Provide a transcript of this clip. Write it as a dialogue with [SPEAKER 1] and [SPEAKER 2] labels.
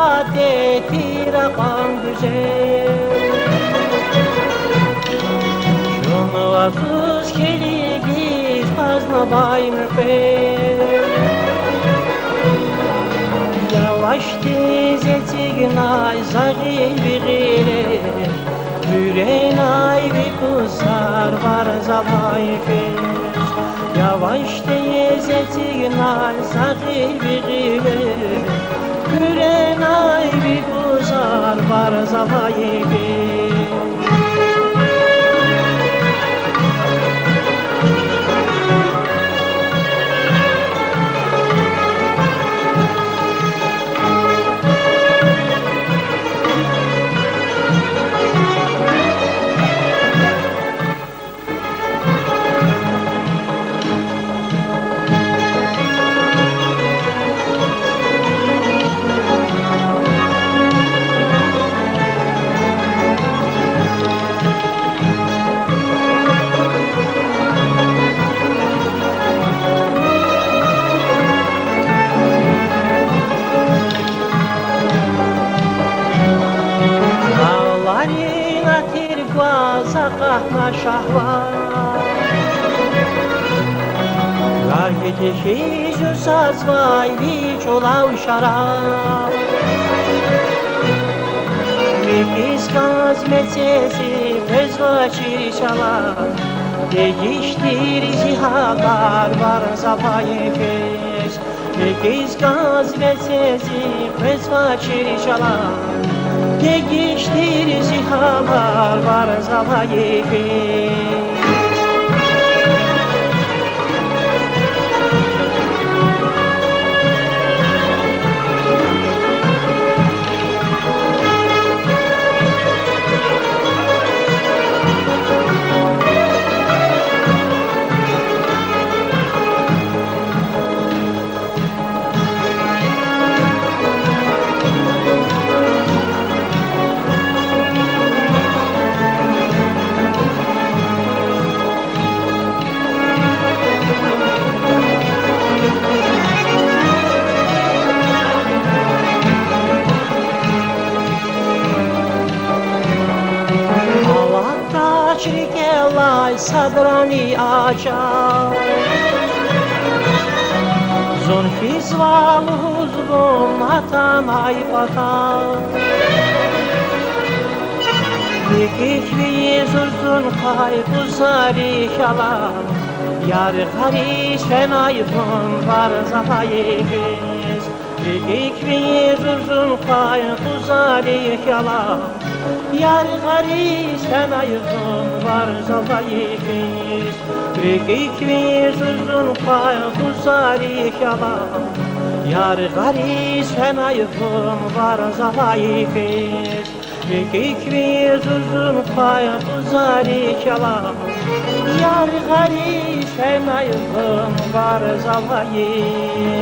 [SPEAKER 1] adeti rakam güzel. Şunu vafız keligiz fazla baymır fel. Yavaş tezeti nay zagil bigile. Yüreğin ay bir kusar var zavay fez. Yavaş tezeti nay zagil bigile. Yüreğin ay bir kusar var zavay fez. Sakatma şahvar Gar yetişi şu saz vay hiç olav şarap Mekiz kaz meçesi fezva çirişalar Değiştir zihalar var zavayı fez Mekiz kaz meçesi fezva çirişalar Değiştir zihalar var zavayı fez Çirkelay sadrani açar Zonfiz valı huzbum atamay patar Dikikli zuzun kaybu zarişalar Yar hariç fenayfın var zafayfiz Dikikli zuzun kaybu zarişalar Yar hariç fenayfın var zafayfiz Dikikli zuzun kaybu zarişalar Yar hariç fenayfın var zafayfiz Kikvi zuzun kayıp zarişalar Yar hariç fenayfın var zavayı